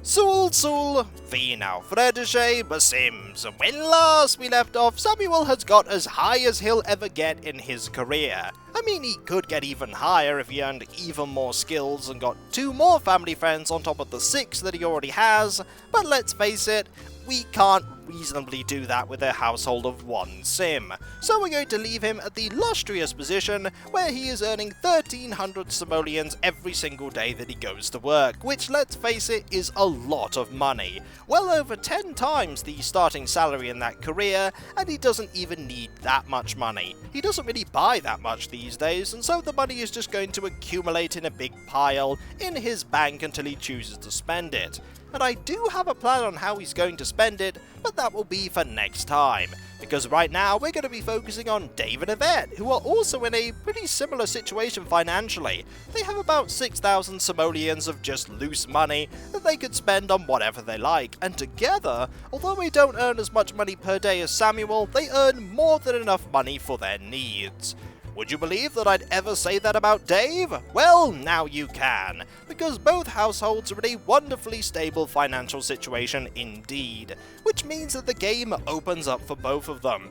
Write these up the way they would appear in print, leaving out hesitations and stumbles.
Sul, fi now Fredische besims. When last we left off, Samuel has got as high as he'll ever get in his career. I mean, he could get even higher if he earned even more skills and got 2 more family friends on top of the 6 that he already has, but let's face it, we can't reasonably do that with a household of 1 sim. So we're going to leave him at the illustrious position where he is earning 1,300 simoleons every single day that he goes to work, which, let's face it, is a lot of money. Well over 10 times the starting salary in that career, and he doesn't even need that much money. He doesn't really buy that much these days, and so the money is just going to accumulate in a big pile in his bank until he chooses to spend it. And I do have a plan on how he's going to spend it, but that will be for next time, because right now we're going to be focusing on Dave and Yvette, who are also in a pretty similar situation financially. They have about 6,000 simoleons of just loose money that they could spend on whatever they like, and together, although they don't earn as much money per day as Samuel, they earn more than enough money for their needs. Would you believe that I'd ever say that about Dave? Well, now you can, because both households are in a wonderfully stable financial situation indeed, which means that the game opens up for both of them.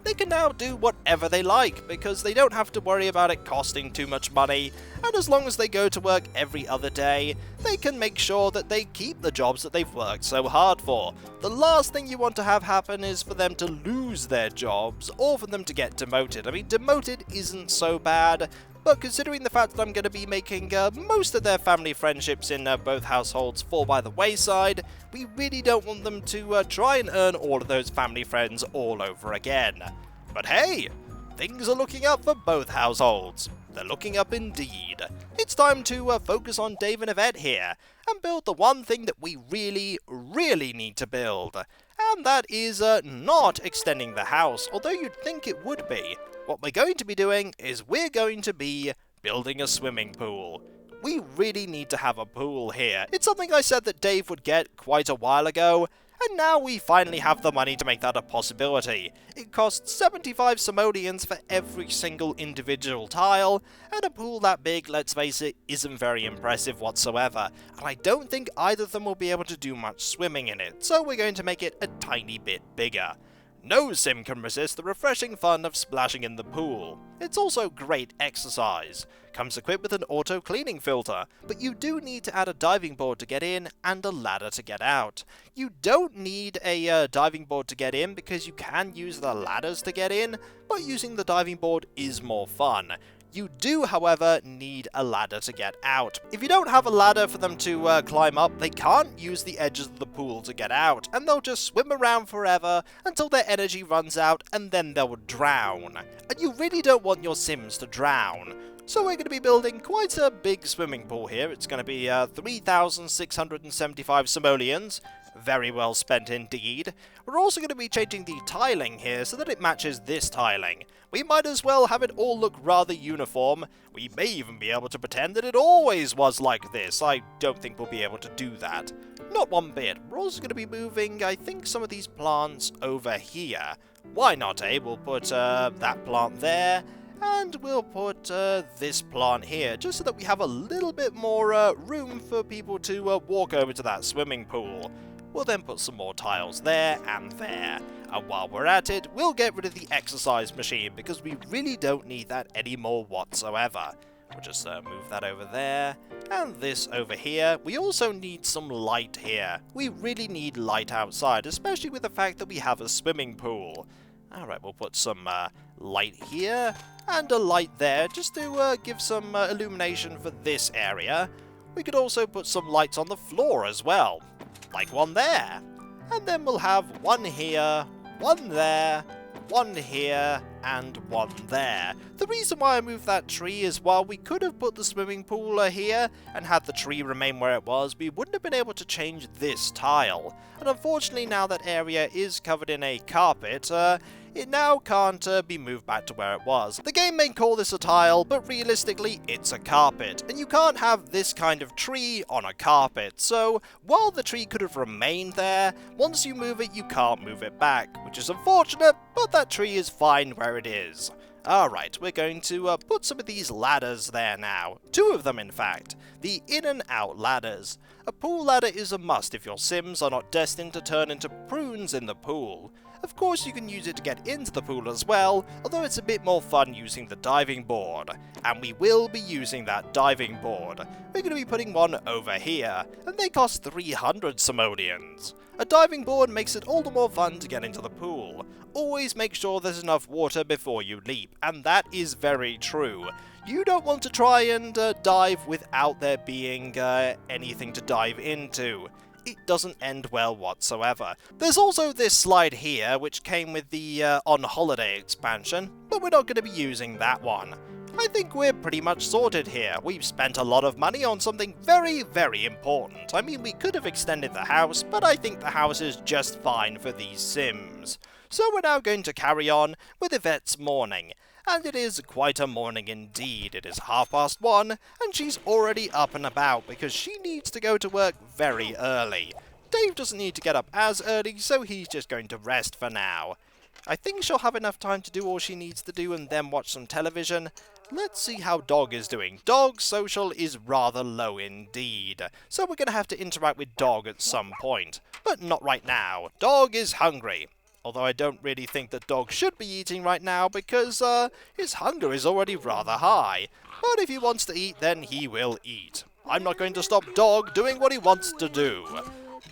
They can now do whatever they like, because they don't have to worry about it costing too much money, and as long as they go to work every other day, they can make sure that they keep the jobs that they've worked so hard for. The last thing you want to have happen is for them to lose their jobs, or for them to get demoted. I mean, demoted isn't so bad, but considering the fact that I'm going to be making most of their family friendships in both households fall by the wayside, we really don't want them to try and earn all of those family friends all over again. But hey, things are looking up for both households. They're looking up indeed. It's time to focus on Dave and Yvette here, and build the one thing that we really need to build. And that is not extending the house, although you'd think it would be. What we're going to be doing is we're going to be building a swimming pool. We really need to have a pool here. It's something I said that Dave would get quite a while ago, and now we finally have the money to make that a possibility. It costs 75 simoleons for every single individual tile, and a pool that big, let's face it, isn't very impressive whatsoever, and I don't think either of them will be able to do much swimming in it, so we're going to make it a tiny bit bigger. No sim can resist the refreshing fun of splashing in the pool. It's also great exercise. Comes equipped with an auto-cleaning filter, but you do need to add a diving board to get in and a ladder to get out. You don't need a diving board to get in because you can use the ladders to get in, but using the diving board is more fun. You do, however, need a ladder to get out. If you don't have a ladder for them to climb up, they can't use the edges of the pool to get out, and they'll just swim around forever until their energy runs out, and then they'll drown. And you really don't want your sims to drown. So we're going to be building quite a big swimming pool here. It's going to be 3,675 simoleons. Very well spent indeed. We're also going to be changing the tiling here so that it matches this tiling. We might as well have it all look rather uniform. We may even be able to pretend that it always was like this. I don't think we'll be able to do that. Not one bit. We're also going to be moving, I think, some of these plants over here. Why not, eh? We'll put that plant there. And we'll put this plant here, just so that we have a little bit more room for people to walk over to that swimming pool. We'll then put some more tiles there and there. And while we're at it, we'll get rid of the exercise machine, because we really don't need that anymore whatsoever. We'll just move that over there, and this over here. We also need some light here. We really need light outside, especially with the fact that we have a swimming pool. Alright, we'll put some light here, and a light there, just to give some illumination for this area. We could also put some lights on the floor as well, like one there. And then we'll have one here, one there, one here, and one there. The reason why I moved that tree is while we could have put the swimming pool here and had the tree remain where it was, we wouldn't have been able to change this tile. And unfortunately, now that area is covered in a carpet, it now can't be moved back to where it was. The game may call this a tile, but realistically it's a carpet, and you can't have this kind of tree on a carpet, so while the tree could have remained there, once you move it you can't move it back, which is unfortunate, but that tree is fine where it is. Alright, we're going to put some of these ladders there now. 2 of them, in fact. The in and out ladders. A pool ladder is a must if your Sims are not destined to turn into prunes in the pool. Of course, you can use it to get into the pool as well, although it's a bit more fun using the diving board. And we will be using that diving board. We're going to be putting one over here, and they cost 300 simoleons. A diving board makes it all the more fun to get into the pool. Always make sure there's enough water before you leap, and that is very true. You don't want to try and dive without there being anything to dive into. It doesn't end well whatsoever. There's also this slide here, which came with the On Holiday expansion, but we're not going to be using that one. I think we're pretty much sorted here. We've spent a lot of money on something very, very important. I mean, we could have extended the house, but I think the house is just fine for these Sims. So we're now going to carry on with Yvette's morning. And it is quite a morning indeed. It is 1:30, and she's already up and about because she needs to go to work very early. Dave doesn't need to get up as early, so he's just going to rest for now. I think she'll have enough time to do all she needs to do and then watch some television. Let's see how Dog is doing. Dog's social is rather low indeed, so we're going to have to interact with Dog at some point. But not right now. Dog is hungry. Although I don't really think that Dog should be eating right now because his hunger is already rather high. But if he wants to eat, then he will eat. I'm not going to stop Dog doing what he wants to do.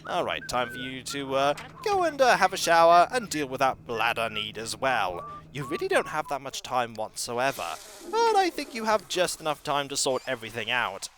Alright, time for you to go and have a shower and deal with that bladder need as well. You really don't have that much time whatsoever. But I think you have just enough time to sort everything out.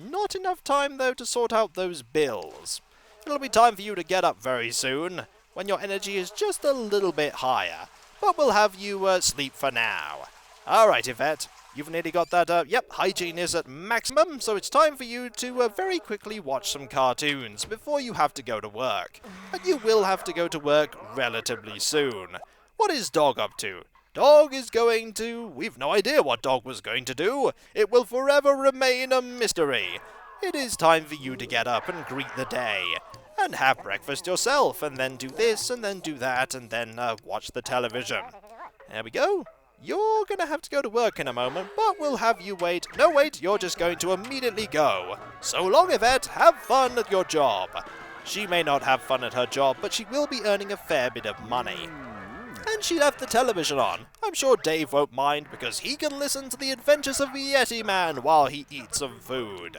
Not enough time, though, to sort out those bills. It'll be time for you to get up very soon, when your energy is just a little bit higher. But we'll have you sleep for now. Alright, Yvette. You've nearly got that, yep, hygiene is at maximum, so it's time for you to very quickly watch some cartoons before you have to go to work. And you will have to go to work relatively soon. What is Dog up to? Dog is going to... We've no idea what Dog was going to do. It will forever remain a mystery. It is time for you to get up and greet the day. And have breakfast yourself, and then do this, and then do that, and then watch the television. There we go. You're going to have to go to work in a moment, but we'll have you wait. No, wait, you're just going to immediately go. So long, Yvette. Have fun at your job. She may not have fun at her job, but she will be earning a fair bit of money. And she left the television on. I'm sure Dave won't mind, because he can listen to the adventures of the Yeti Man while he eats some food.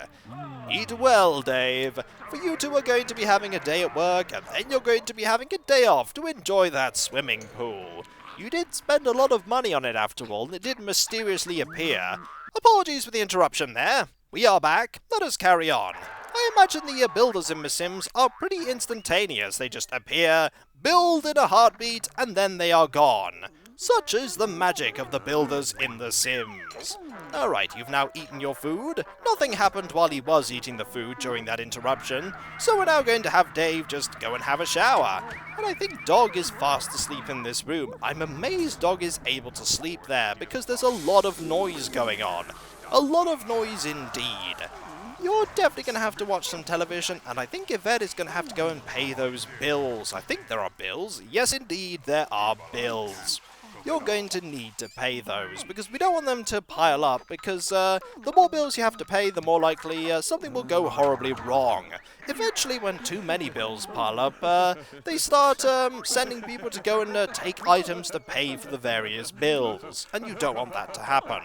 Eat well, Dave. For you two are going to be having a day at work, and then you're going to be having a day off to enjoy that swimming pool. You did spend a lot of money on it after all, and it did mysteriously appear. Apologies for the interruption there. We are back. Let us carry on. I imagine the builders in The Sims are pretty instantaneous. They just appear, build in a heartbeat, and then they are gone. Such is the magic of the builders in The Sims. Alright, you've now eaten your food. Nothing happened while he was eating the food during that interruption, so we're now going to have Dave just go and have a shower. And I think Dog is fast asleep in this room. I'm amazed Dog is able to sleep there, because there's a lot of noise going on. A lot of noise indeed. You're definitely going to have to watch some television, and I think Yvette is going to have to go and pay those bills. I think there are bills. Yes, indeed, there are bills. You're going to need to pay those, because we don't want them to pile up, because the more bills you have to pay, the more likely something will go horribly wrong. Eventually, when too many bills pile up, they start sending people to go and take items to pay for the various bills, and you don't want that to happen.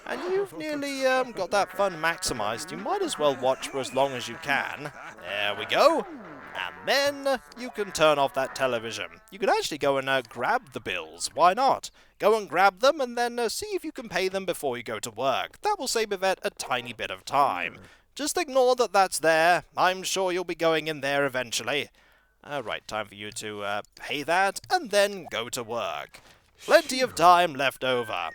And you've nearly got that fun maximized. You might as well watch for as long as you can. There we go. And then you can turn off that television. You can actually go and grab the bills. Why not? Go and grab them and then see if you can pay them before you go to work. That will save Yvette a tiny bit of time. Just ignore that that's there. I'm sure you'll be going in there eventually. Alright, time for you to pay that and then go to work. Plenty of time left over.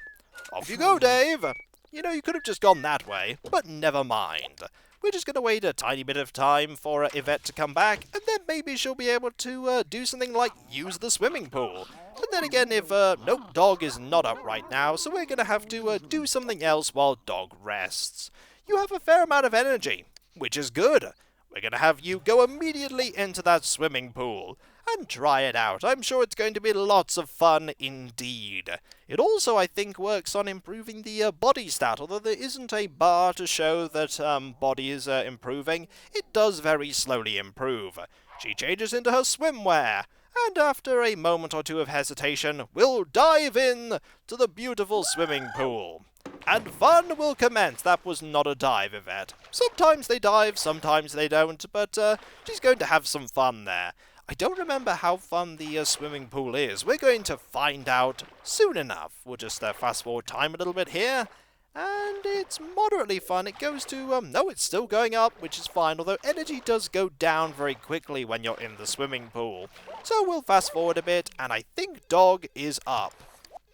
Off you go, Dave. You know, you could have just gone that way, but never mind. We're just going to wait a tiny bit of time for Yvette to come back, and then maybe she'll be able to do something like use the swimming pool. And then again, if, nope, Dog is not up right now, so we're going to have to do something else while Dog rests. You have a fair amount of energy, which is good. We're going to have you go immediately into that swimming pool. and try it out. I'm sure it's going to be lots of fun indeed. It also, I think, works on improving the body stat, although there isn't a bar to show that body is improving. It does very slowly improve. She changes into her swimwear, and after a moment or two of hesitation, will dive in to the beautiful swimming pool. And fun will commence. That was not a dive, Yvette. Sometimes they dive, sometimes they don't, but she's going to have some fun there. I don't remember how fun the swimming pool is. We're going to find out soon enough. We'll just fast forward time a little bit here. And it's moderately fun. It goes to, no, it's still going up, which is fine. Although energy does go down very quickly when you're in the swimming pool. So we'll fast forward a bit, and I think dog is up.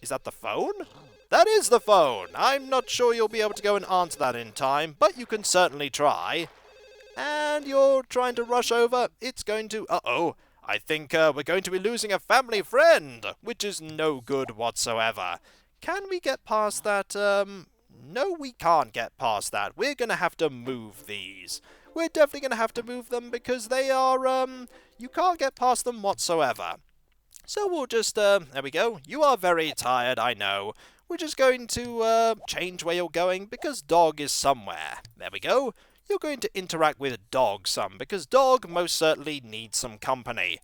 Is that the phone? That is the phone. I'm not sure you'll be able to go and answer that in time, but you can certainly try. And you're trying to rush over. It's going to... Uh-oh. I think we're going to be losing a family friend, which is no good whatsoever. Can we get past that? No, we can't get past that. We're going to have to move these. We're definitely going to have to move them because they are, you can't get past them whatsoever. So we'll just, there we go. You are very tired, I know. We're just going to change where you're going because dog is somewhere. There we go. You're going to interact with dog some because dog most certainly needs some company.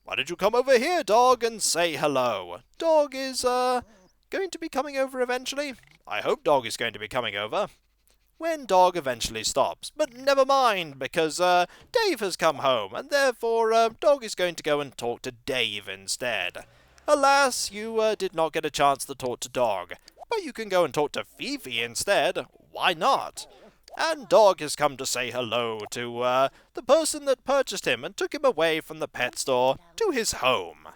Why don't you come over here, dog, and say hello? Dog is going to be coming over eventually. I hope dog is going to be coming over when dog eventually stops. But never mind, because Dave has come home, and therefore dog is going to go and talk to Dave instead. Alas, you did not get a chance to talk to dog, but you can go and talk to Fifi instead. Why not? And dog has come to say hello to the person that purchased him and took him away from the pet store to his home.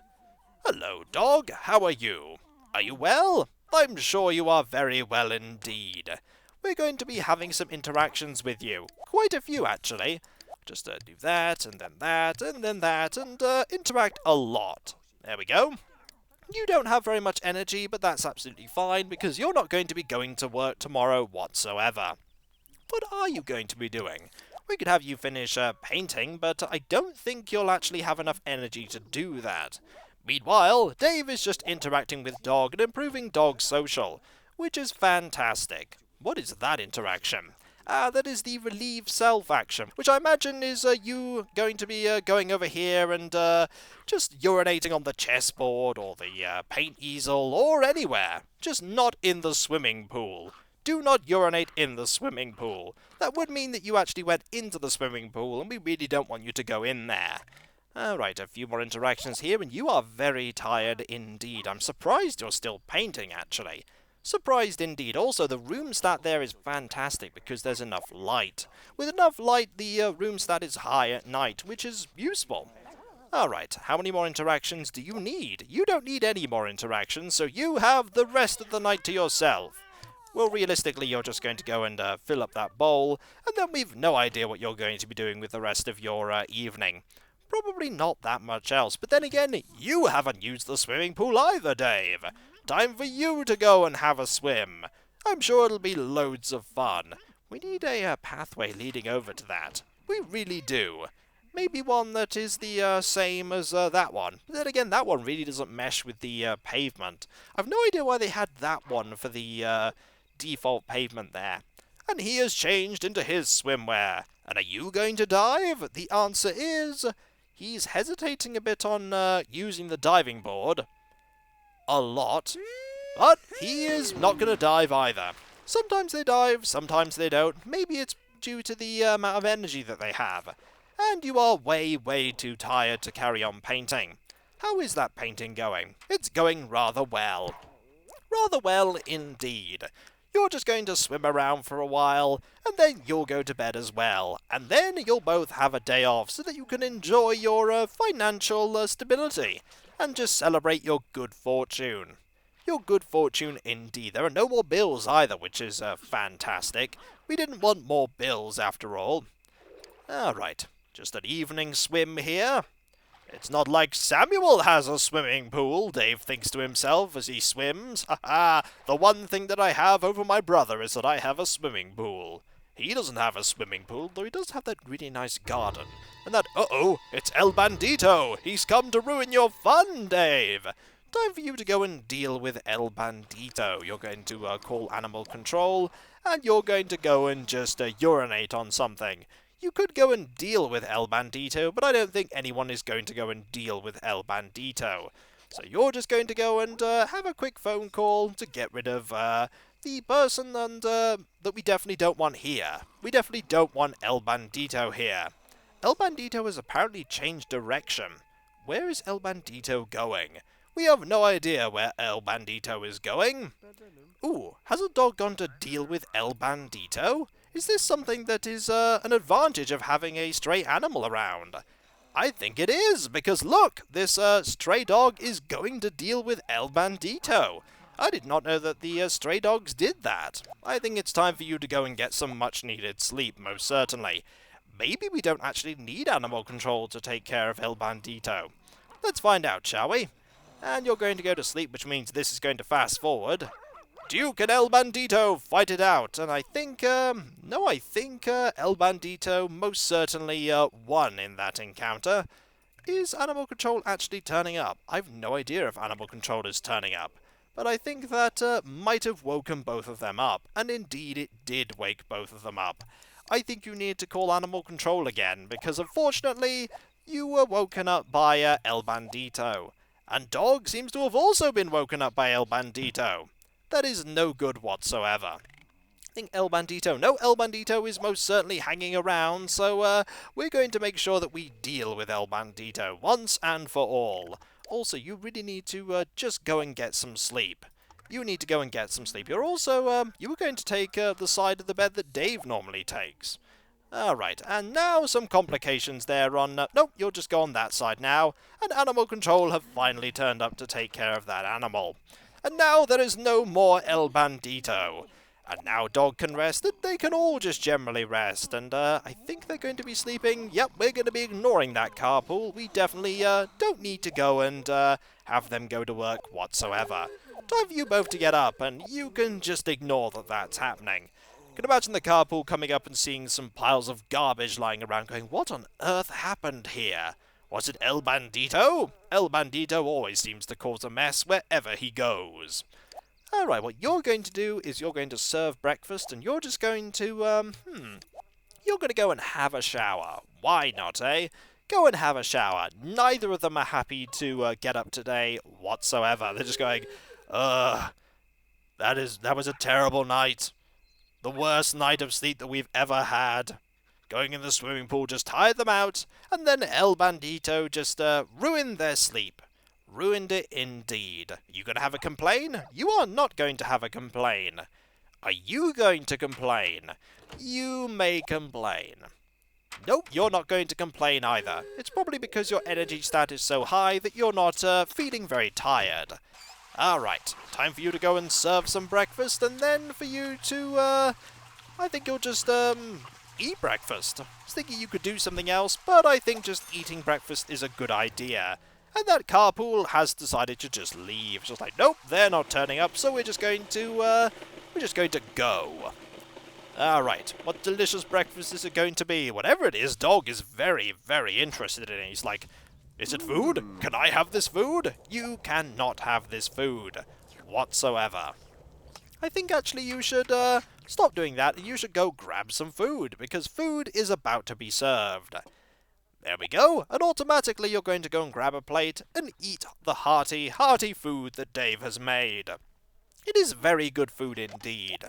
Hello, dog. How are you? Are you well? I'm sure you are very well indeed. We're going to be having some interactions with you. Quite a few, actually. Just do that, and then that, and then that, and interact a lot. There we go. You don't have very much energy, but that's absolutely fine, because you're not going to be going to work tomorrow whatsoever. What are you going to be doing? We could have you finish painting, but I don't think you'll actually have enough energy to do that. Meanwhile, Dave is just interacting with dog and improving dog's social, which is fantastic. What is that interaction? That is the relieve self action, which I imagine is you going to be going over here and just urinating on the chessboard or the paint easel or anywhere, just not in the swimming pool. Do not urinate in the swimming pool. That would mean that you actually went into the swimming pool, and we really don't want you to go in there. Alright, a few more interactions here, and you are very tired indeed. I'm surprised you're still painting, actually. Surprised indeed. Also, the room stat there is fantastic because there's enough light. With enough light, the room stat is high at night, which is useful. Alright, how many more interactions do you need? You don't need any more interactions, so you have the rest of the night to yourself. Well, realistically, you're just going to go and fill up that bowl, and then we've no idea what you're going to be doing with the rest of your evening. Probably not that much else, but then again, you haven't used the swimming pool either, Dave. Time for you to go and have a swim. I'm sure it'll be loads of fun. We need a pathway leading over to that. We really do. Maybe one that is the same as that one. But then again, that one really doesn't mesh with the pavement. I've no idea why they had that one for the default pavement there. And he has changed into his swimwear. And are you going to dive? The answer is... he's hesitating a bit on using the diving board. A lot. But he is not going to dive either. Sometimes they dive, sometimes they don't. Maybe it's due to the amount of energy that they have. And you are way, way too tired to carry on painting. How is that painting going? It's going rather well. Rather well indeed. You're just going to swim around for a while, and then you'll go to bed as well. And then you'll both have a day off so that you can enjoy your financial stability and just celebrate your good fortune. Your good fortune indeed. There are no more bills either, which is fantastic. We didn't want more bills after all. Alright, just an evening swim here. It's not like Samuel has a swimming pool, Dave thinks to himself as he swims. Ha ha! The one thing that I have over my brother is that I have a swimming pool. He doesn't have a swimming pool, though he does have that really nice garden. And that, uh-oh, it's El Bandito! He's come to ruin your fun, Dave! Time for you to go and deal with El Bandito. You're going to call animal control, and you're going to go and just urinate on something. You could go and deal with El Bandito, but I don't think anyone is going to go and deal with El Bandito. So you're just going to go and have a quick phone call to get rid of the person that we definitely don't want here. We definitely don't want El Bandito here. El Bandito has apparently changed direction. Where is El Bandito going? We have no idea where El Bandito is going. Ooh, has a dog gone to deal with El Bandito? Is this something that is an advantage of having a stray animal around? I think it is, because look, this stray dog is going to deal with El Bandito. I did not know that the stray dogs did that. I think it's time for you to go and get some much-needed sleep, most certainly. Maybe we don't actually need animal control to take care of El Bandito. Let's find out, shall we? And you're going to go to sleep, which means this is going to fast forward. Duke and El Bandito fight it out, and I think El Bandito most certainly won in that encounter. Is animal control actually turning up? I've no idea if animal control is turning up, but I think that might have woken both of them up, and indeed it did wake both of them up. I think you need to call animal control again, because unfortunately you were woken up by El Bandito. And Dog seems to have also been woken up by El Bandito. That is no good whatsoever. I think El Bandito is most certainly hanging around, so we're going to make sure that we deal with El Bandito once and for all. Also, you really need to just go and get some sleep. You need to go and get some sleep. You're also, you were going to take the side of the bed that Dave normally takes. Alright, and now some complications there on... nope, you'll just go on that side now. And animal control have finally turned up to take care of that animal. And now there is no more El Bandito. And now Dog can rest, and they can all just generally rest. And I think they're going to be sleeping. Yep, we're going to be ignoring that carpool. We definitely don't need to go and have them go to work whatsoever. Time for you both to get up, and you can just ignore that that's happening. You can imagine the carpool coming up and seeing some piles of garbage lying around going, what on earth happened here? Was it El Bandito? El Bandito always seems to cause a mess wherever he goes. Alright, what you're going to do is you're going to serve breakfast, and you're just going to, you're going to go and have a shower. Why not, eh? Go and have a shower. Neither of them are happy to get up today whatsoever. They're just going, that was a terrible night. The worst night of sleep that we've ever had. Going in the swimming pool just tired them out, and then El Bandito just ruined their sleep. Ruined it indeed. You gonna have a complain? You are not going to have a complain. Are you going to complain? You may complain. Nope, you're not going to complain either. It's probably because your energy stat is so high that you're not feeling very tired. Alright, time for you to go and serve some breakfast, and then for you to, I think you'll just, eat breakfast. I was thinking you could do something else, but I think just eating breakfast is a good idea. And that carpool has decided to just leave. Just like, nope, they're not turning up, so we're just going to go. Alright, what delicious breakfast is it going to be? Whatever it is, Dog is very, very interested in it. He's like, is it food? Can I have this food? You cannot have this food whatsoever. I think actually you should stop doing that, and you should go grab some food, because food is about to be served. There we go, and automatically you're going to go and grab a plate and eat the hearty, hearty food that Dave has made. It is very good food indeed.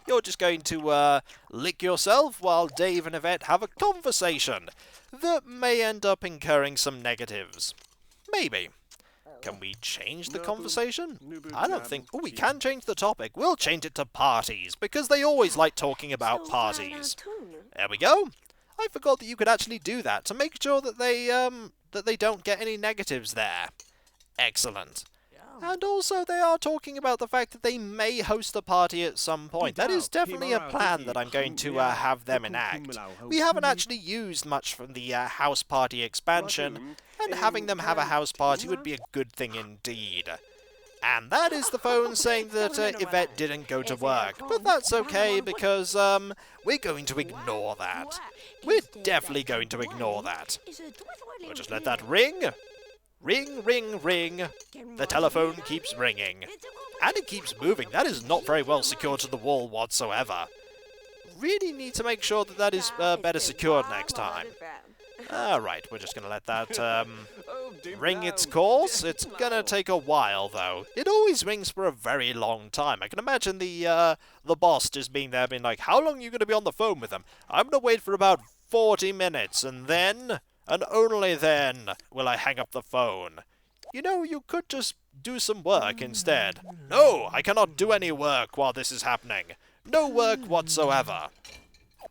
You're just going to lick yourself while Dave and Yvette have a conversation that may end up incurring some negatives. Maybe. Can we change the conversation? I don't think... Oh, we can change the topic. We'll change it to parties, because they always like talking about parties. There we go. I forgot that you could actually do that to make sure that they don't get any negatives there. Excellent. And also, they are talking about the fact that they may host a party at some point. That is definitely a plan that I'm going to have them enact. We haven't actually used much from the house party expansion, and having them have a house party would be a good thing indeed. And that is the phone saying that Yvette didn't go to work. But that's okay, because we're going to ignore that. We're definitely going to ignore that. We'll just let that ring. Ring, ring, ring. The telephone keeps ringing. And it keeps moving. That is not very well secured to the wall whatsoever. Really need to make sure that that is better secured next time. Alright, we're just going to let that ring its course. It's going to take a while, though. It always rings for a very long time. I can imagine the boss just being there being like, how long are you going to be on the phone with them? I'm going to wait for about 40 minutes, and then, and only then, will I hang up the phone. You know, you could just do some work instead. No, I cannot do any work while this is happening. No work whatsoever.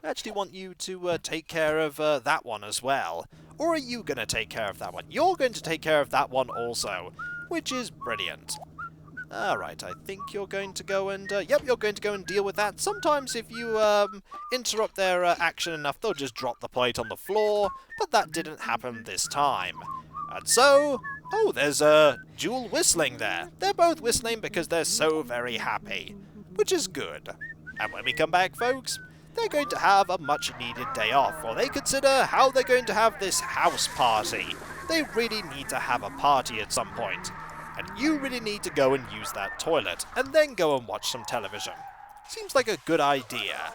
I actually want you to take care of that one as well. Or are you going to take care of that one? You're going to take care of that one also, which is brilliant. Alright, I think you're going to go and... yep, you're going to go and deal with that. Sometimes if you interrupt their action enough, they'll just drop the plate on the floor, but that didn't happen this time. And so... oh, there's dual whistling there. They're both whistling because they're so very happy, which is good. And when we come back, folks, they're going to have a much-needed day off, or they consider how they're going to have this house party. They really need to have a party at some point, and you really need to go and use that toilet, and then go and watch some television. Seems like a good idea.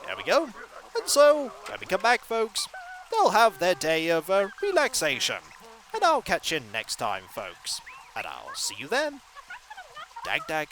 There we go. And so, when we come back, folks, they'll have their day of relaxation. And I'll catch you next time, folks. And I'll see you then. Dag dag.